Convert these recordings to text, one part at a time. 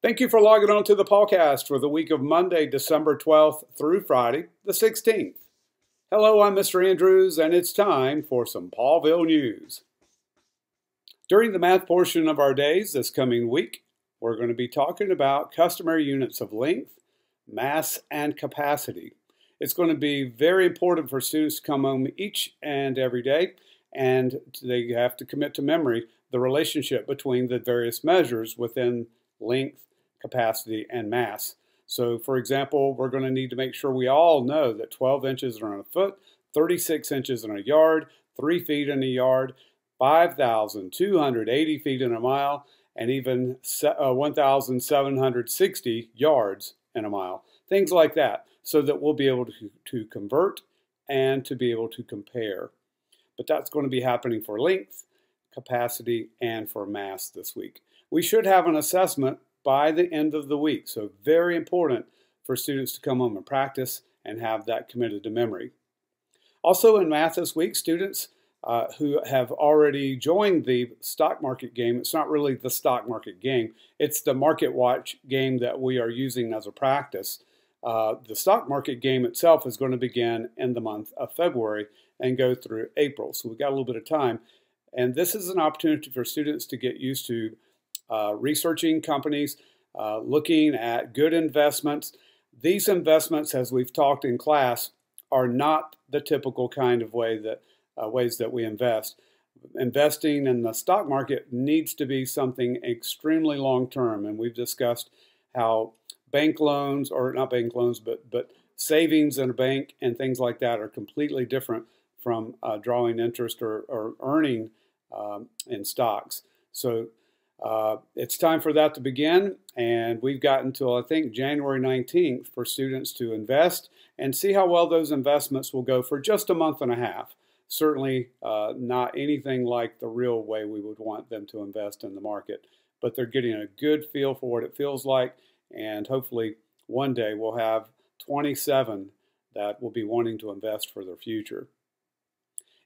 Thank you for logging on to the PawCast for the week of Monday, December 12th through Friday, the 16th. Hello, I'm Mr. Andrews, and it's time for some Pawville news. During the math portion of our days this coming week, we're going to be talking about customary units of length, mass, and capacity. It's going to be very important for students to come home each and every day, and they have to commit to memory the relationship between the various measures within length, capacity, and mass. So, for example, we're going to need to make sure we all know that 12 inches are in a foot, 36 inches in a yard, 3 feet in a yard, 5,280 feet in a mile, and even 1,760 yards in a mile. Things like that, so that we'll be able to convert and to be able to compare. But that's going to be happening for length, capacity, and for mass this week. We should have an assessment by the end of the week, so very important for students to come home and practice and have that committed to memory. Also in math this week, students who have already joined the stock market game, it's not really the stock market game, it's the Market Watch game that we are using as a practice. The stock market game itself is going to begin in the month of February and go through April, so we've got a little bit of time. And this is an opportunity for students to get used to researching companies, looking at good investments. These investments, as we've talked in class, are not the typical kind of ways that we invest. Investing in the stock market needs to be something extremely long-term, and we've discussed how bank loans, or not bank loans, but savings in a bank and things like that are completely different from drawing interest or earning in stocks. So it's time for that to begin, and we've got until I think January 19th for students to invest and see how well those investments will go for just a month and a half. Certainly not anything like the real way we would want them to invest in the market, but they're getting a good feel for what it feels like, and hopefully one day we'll have 27 that will be wanting to invest for their future.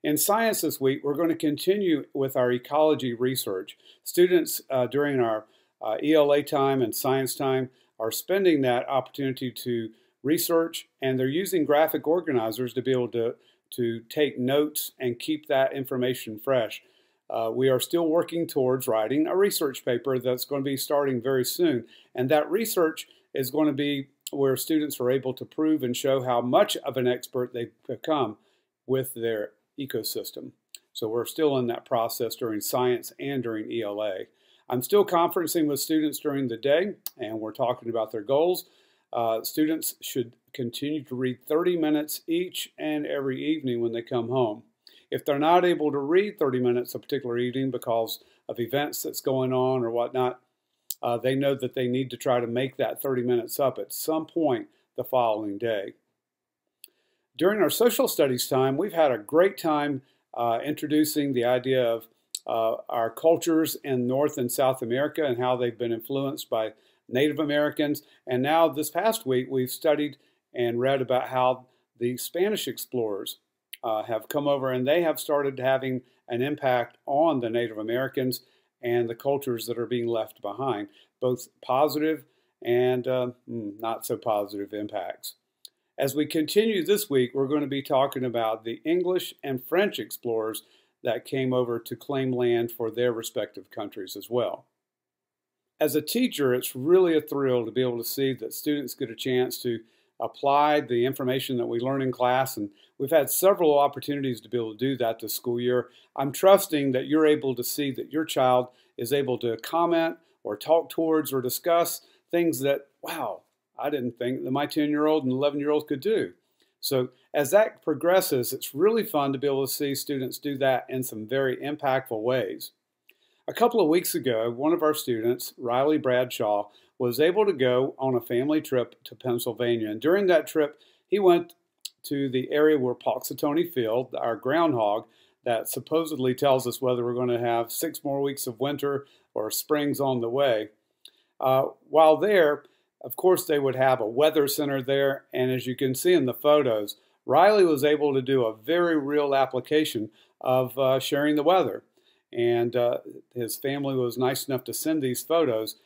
In science this week, we're going to continue with our ecology research. Students during our ELA time and science time are spending that opportunity to research, and they're using graphic organizers to be able to take notes and keep that information fresh. We are still working towards writing a research paper that's going to be starting very soon, and that research is going to be where students are able to prove and show how much of an expert they've become with their ecosystem. So we're still in that process during science and during ELA. I'm still conferencing with students during the day, and we're talking about their goals. Students should continue to read 30 minutes each and every evening when they come home. If they're not able to read 30 minutes a particular evening because of events that's going on or whatnot, they know that they need to try to make that 30 minutes up at some point the following day. During our social studies time, we've had a great time introducing the idea of our cultures in North and South America and how they've been influenced by Native Americans. And now this past week, we've studied and read about how the Spanish explorers have come over, and they have started having an impact on the Native Americans and the cultures that are being left behind, both positive and not so positive impacts. As we continue this week, we're going to be talking about the English and French explorers that came over to claim land for their respective countries as well. As a teacher, it's really a thrill to be able to see that students get a chance to apply the information that we learn in class, and we've had several opportunities to be able to do that this school year. I'm trusting that you're able to see that your child is able to comment or talk towards or discuss things that, wow, I didn't think that my 10-year-old and 11-year-old could do. So as that progresses, it's really fun to be able to see students do that in some very impactful ways. A couple of weeks ago, one of our students, Riley Bradshaw, was able to go on a family trip to Pennsylvania. And during that trip, he went to the area where Punxsutawney Field, our groundhog, that supposedly tells us whether we're going to have 6 more weeks of winter or spring's on the way. While there, of course, they would have a weather center there, and as you can see in the photos, Riley was able to do a very real application of sharing the weather. And his family was nice enough to send these photos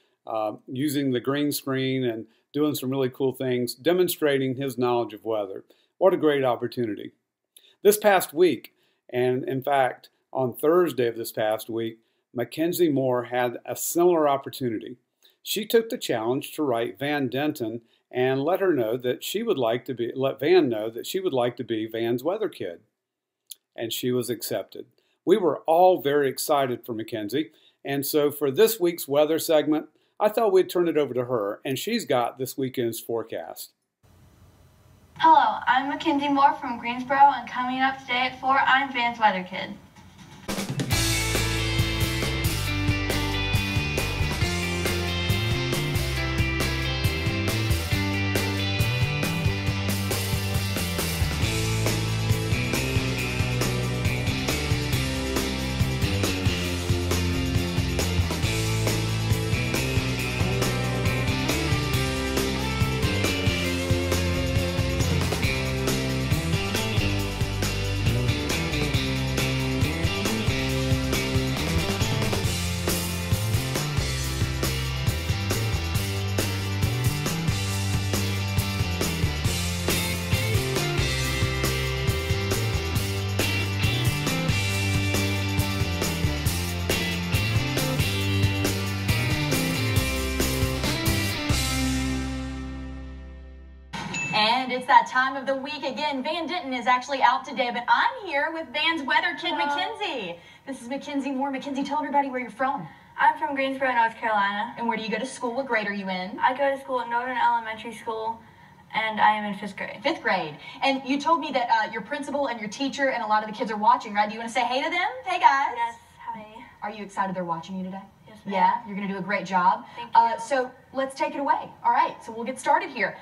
using the green screen and doing some really cool things, demonstrating his knowledge of weather. What a great opportunity. This past week, and in fact, on Thursday of this past week, Mackenzie Moore had a similar opportunity. She took the challenge to write Van Denton and let Van know that she would like to be Van's weather kid. And she was accepted. We were all very excited for Mackenzie, and so for this week's weather segment, I thought we'd turn it over to her, and she's got this weekend's forecast. Hello, I'm Mackenzie Moore from Greensboro, and coming up today at 4, I'm Van's weather kid. And it's that time of the week again. Van Denton is actually out today, but I'm here with Van's weather kid, Mackenzie. This is Mackenzie Moore. Mackenzie, tell everybody where you're from. I'm from Greensboro, North Carolina. And where do you go to school? What grade are you in? I go to school at Northern Elementary School, and I am in 5th grade. 5th grade. And you told me that your principal and your teacher and a lot of the kids are watching, right? Do you want to say hey to them? Hey, guys. Yes, hi. Are you excited they're watching you today? Yes, ma'am. Yeah, you're going to do a great job. Thank you. So let's take it away. All right, so we'll get started here.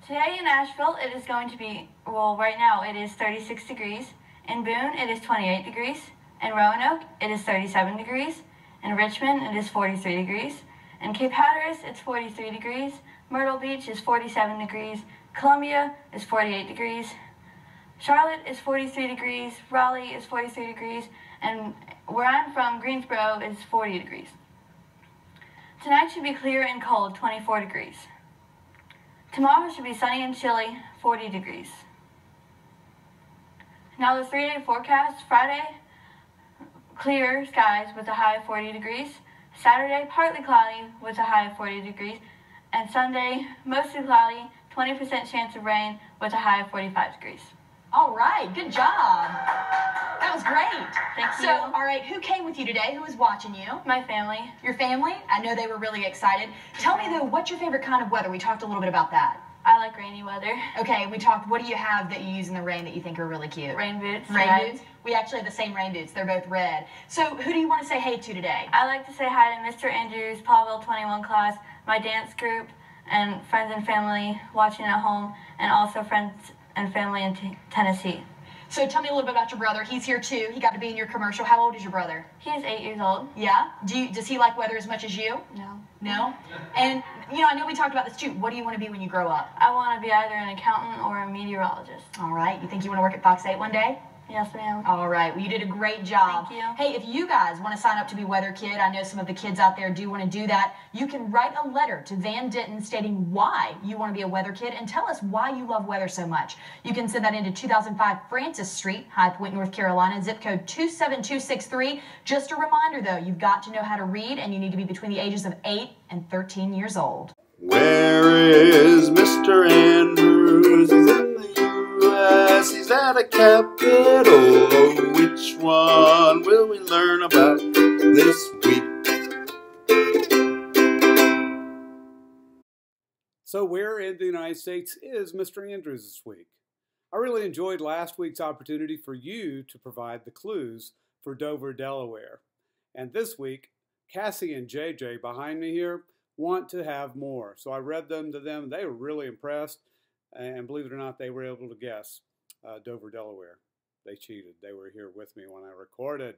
Today in Asheville, it is going to be, well, right now it is 36 degrees. In Boone, it is 28 degrees. In Roanoke, it is 37 degrees. In Richmond, it is 43 degrees. In Cape Hatteras, it's 43 degrees. Myrtle Beach is 47 degrees. Columbia is 48 degrees. Charlotte is 43 degrees. Raleigh is 43 degrees. And where I'm from, Greensboro, is 40 degrees. Tonight should be clear and cold, 24 degrees. Tomorrow should be sunny and chilly, 40 degrees. Now the 3-day forecast: Friday, clear skies with a high of 40 degrees. Saturday, partly cloudy with a high of 40 degrees. And Sunday, mostly cloudy, 20% chance of rain with a high of 45 degrees. All right, good job. That was great. Thank you. So, all right, who came with you today? Who was watching you? My family. Your family? I know they were really excited. Tell me, though, what's your favorite kind of weather? We talked a little bit about that. I like rainy weather. Okay, we talked, what do you have that you use in the rain that you think are really cute? Rain boots. Rain boots? We actually have the same rain boots. They're both red. So who do you want to say hey to today? I like to say hi to Mr. Andrews, Paulville 21 class, my dance group, and friends and family watching at home, and also friends and family in Tennessee. So tell me a little bit about your brother. He's here too. He got to be in your commercial. How old is your brother? He is 8 years old. Yeah? Does he like weather as much as you? No. No? And, you know, I know we talked about this too. What do you want to be when you grow up? I want to be either an accountant or a meteorologist. All right. You think you want to work at Fox 8 one day? Yes, ma'am. All right. Well, you did a great job. Thank you. Hey, if you guys want to sign up to be Weather Kid, I know some of the kids out there do want to do that. You can write a letter to Van Denton stating why you want to be a Weather Kid and tell us why you love weather so much. You can send that into 2005 Francis Street, High Point, North Carolina, zip code 27263. Just a reminder, though, you've got to know how to read, and you need to be between the ages of 8 and 13 years old. Where is Mr. Andrews? He's in the U.S. He's at a capital. Which one will we learn about this week? So where in the United States is Mr. Andrews this week? I really enjoyed last week's opportunity for you to provide the clues for Dover, Delaware. And this week, Cassie and JJ behind me here want to have more. So I read them to them. They were really impressed. And believe it or not, they were able to guess Dover, Delaware. They cheated. They were here with me when I recorded.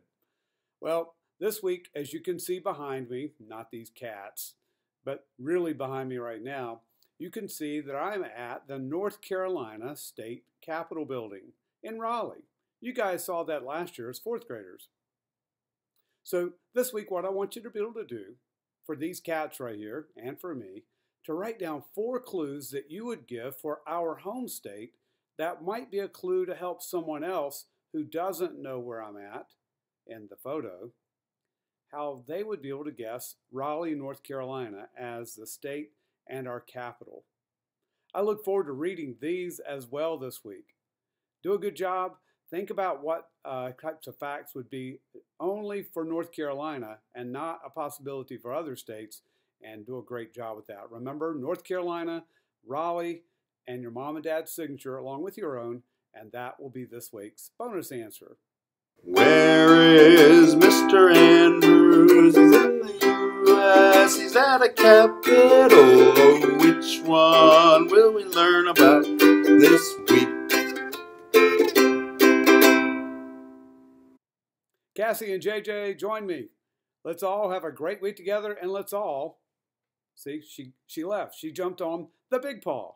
Well, this week, as you can see behind me, not these cats, but really behind me right now, you can see that I'm at the North Carolina State Capitol Building in Raleigh. You guys saw that last year as 4th graders. So this week, what I want you to be able to do for these cats right here and for me, to write down 4 clues that you would give for our home state that might be a clue to help someone else who doesn't know where I'm at in the photo, how they would be able to guess Raleigh, North Carolina as the state and our capital. I look forward to reading these as well this week. Do a good job. Think about what types of facts would be only for North Carolina and not a possibility for other states, and do a great job with that. Remember, North Carolina, Raleigh, and your mom and dad's signature along with your own, and that will be this week's bonus answer. Where is Mr. Andrews? He's in the U.S. He's at a capital. Oh, which one will we learn about this week? Cassie and JJ, join me. Let's all have a great week together, and let's all, see, she left. She jumped on the big paw.